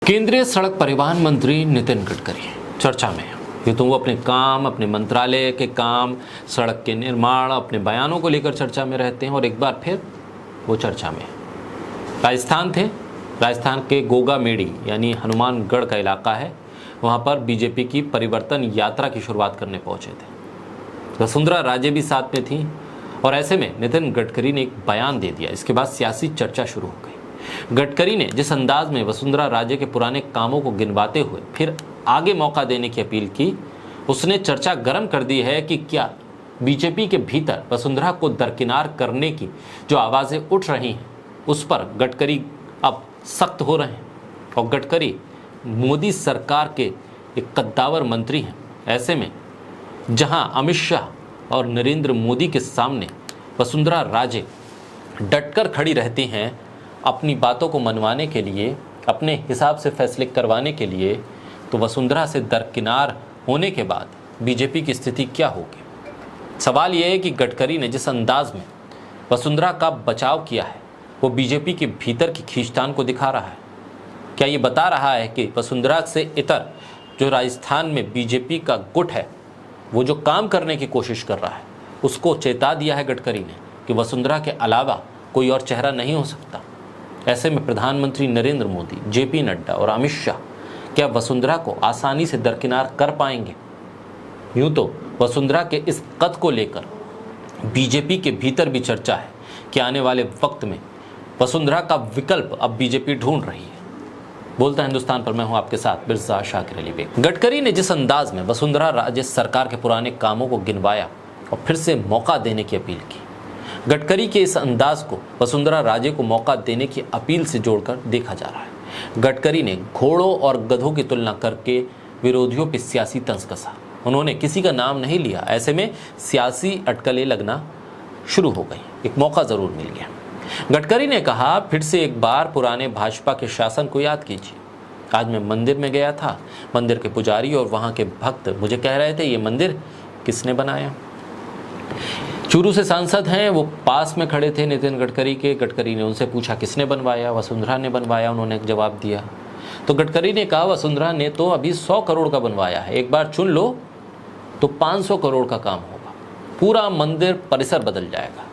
केंद्रीय सड़क परिवहन मंत्री नितिन गडकरी चर्चा में है। ये तो वो अपने काम, अपने मंत्रालय के काम, सड़क के निर्माण, अपने बयानों को लेकर चर्चा में रहते हैं और एक बार फिर वो चर्चा में है। राजस्थान थे, राजस्थान के गोगा मेड़ी यानी हनुमानगढ़ का इलाका है, वहाँ पर बीजेपी की परिवर्तन यात्रा की शुरुआत करने पहुँचे थे। वसुंधरा राजे भी साथ में थी और ऐसे में नितिन गडकरी ने एक बयान दे दिया। इसके बाद सियासी चर्चा शुरू हो गई। गडकरी ने जिस अंदाज में वसुंधरा राजे के पुराने कामों को गिनवाते हुए फिर आगे मौका देने की अपील की, उसने चर्चा गर्म कर दी है कि क्या बीजेपी के भीतर वसुंधरा को दरकिनार करने की जो आवाज़ें उठ रही हैं उस पर गडकरी अब सख्त हो रहे हैं। और गडकरी मोदी सरकार के एक कद्दावर मंत्री हैं। ऐसे में जहां अमित शाह और नरेंद्र मोदी के सामने वसुंधरा राजे डटकर खड़ी रहती हैं अपनी बातों को मनवाने के लिए, अपने हिसाब से फैसले करवाने के लिए, तो वसुंधरा से दरकिनार होने के बाद बीजेपी की स्थिति क्या होगी। सवाल यह है कि गडकरी ने जिस अंदाज में वसुंधरा का बचाव किया है वो बीजेपी के भीतर की खींचतान को दिखा रहा है। क्या ये बता रहा है कि वसुंधरा से इतर जो राजस्थान में बीजेपी का गुट है वो जो काम करने की कोशिश कर रहा है उसको चेता दिया है गडकरी ने कि वसुंधरा के अलावा कोई और चेहरा नहीं हो सकता। ऐसे में प्रधानमंत्री नरेंद्र मोदी, जेपी नड्डा और अमित शाह क्या वसुंधरा को आसानी से दरकिनार कर पाएंगे? यूं तो वसुंधरा के इस कद को लेकर बीजेपी के भीतर भी चर्चा है कि आने वाले वक्त में वसुंधरा का विकल्प अब बीजेपी ढूंढ रही है। बोलता हिंदुस्तान पर मैं हूं आपके साथ बिरसा शाकिर अली बेग। गडकरी ने जिस अंदाज में वसुंधरा राजे सरकार के पुराने कामों को गिनवाया और फिर से मौका देने की अपील की, गडकरी के इस अंदाज को वसुंधरा राजे को मौका देने की अपील से जोड़कर देखा जा रहा है। गडकरी ने घोड़ों और गधों की तुलना करके विरोधियों पर सियासी तंज कसा। उन्होंने किसी का नाम नहीं लिया। ऐसे में सियासी अटकलें लगना शुरू हो गई। एक मौका जरूर मिल गया। गडकरी ने कहा, फिर से एक बार पुराने भाजपा के शासन को याद कीजिए। आज मैं मंदिर में गया था, मंदिर के पुजारी और वहाँ के भक्त मुझे कह रहे थे ये मंदिर किसने बनाया। चूरू से सांसद हैं, वो पास में खड़े थे नितिन गडकरी के। गडकरी ने उनसे पूछा किसने बनवाया, वसुंधरा ने बनवाया। उन्होंने एक जवाब दिया तो गडकरी ने कहा वसुंधरा ने तो अभी 100 करोड़ का बनवाया है, एक बार चुन लो तो 500 करोड़ का काम होगा, पूरा मंदिर परिसर बदल जाएगा।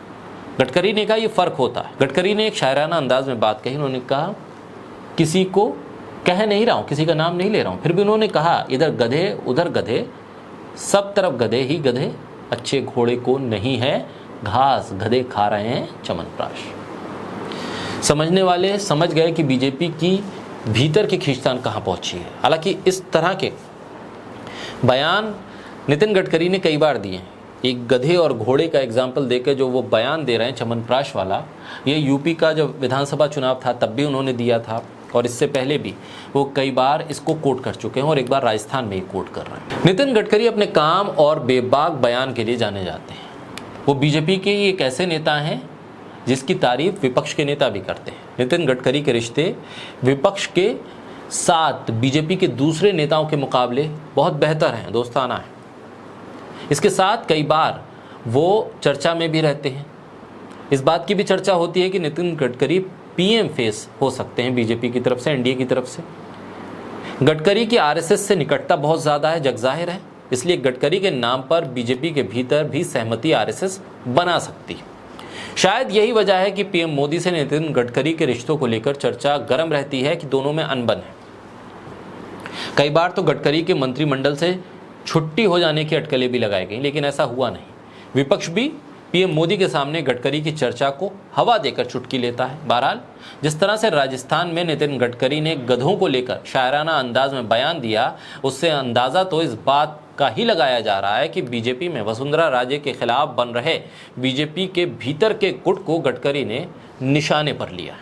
गडकरी ने कहा ये फर्क होता है। गडकरी ने एक शायराना अंदाज में बात कही। उन्होंने कहा किसी को कह नहीं रहा हूँ, किसी का नाम नहीं ले रहा हूँ, फिर भी उन्होंने कहा इधर गधे उधर गधे, सब तरफ गधे ही गधे, अच्छे घोड़े को नहीं है घास, गधे खा रहे हैं चमनप्राश। समझने वाले समझ गए कि बीजेपी की भीतर की खींचतान कहां पहुंची है। हालांकि इस तरह के बयान नितिन गडकरी ने कई बार दिए हैं। एक गधे और घोड़े का एग्जाम्पल देकर जो वो बयान दे रहे हैं चमनप्राश वाला, ये यूपी का जब विधानसभा चुनाव था तब भी उन्होंने दिया था और इससे पहले भी वो कई बार इसको कोट कर चुके हैं और एक बार राजस्थान में ही कोट कर रहे हैं। नितिन गडकरी अपने काम और बेबाक बयान के लिए जाने जाते हैं। वो बीजेपी के एक ऐसे नेता हैं जिसकी तारीफ विपक्ष के नेता भी करते हैं। नितिन गडकरी के रिश्ते विपक्ष के साथ बीजेपी के दूसरे नेताओं के मुकाबले बहुत बेहतर हैं, दोस्ताना है। इसके साथ कई बार वो चर्चा में भी रहते हैं। इस बात की भी चर्चा होती है कि नितिन गडकरी पीएम फेस हो सकते हैं बीजेपी की तरफ से, एनडीए की तरफ से। गडकरी की आरएसएस से निकटता बहुत ज़्यादा है, जगजाहिर है। इसलिए गडकरी के नाम पर बीजेपी के भीतर भी सहमति आरएसएस बना सकती है। शायद यही वजह है कि पीएम मोदी से नितिन गडकरी के रिश्तों को लेकर चर्चा गर्म रहती है कि दोनों में अनबन है। कई बार तो गडकरी के मंत्रिमंडल से छुट्टी हो जाने की अटकलें भी लगाई गई, लेकिन ऐसा हुआ नहीं। विपक्ष भी पीएम मोदी के सामने गडकरी की चर्चा को हवा देकर चुटकी लेता है। बहरहाल जिस तरह से राजस्थान में नितिन गडकरी ने गधों को लेकर शायराना अंदाज में बयान दिया, उससे अंदाज़ा तो इस बात का ही लगाया जा रहा है कि बीजेपी में वसुंधरा राजे के खिलाफ बन रहे बीजेपी के भीतर के गुट को गडकरी ने निशाने पर लिया है।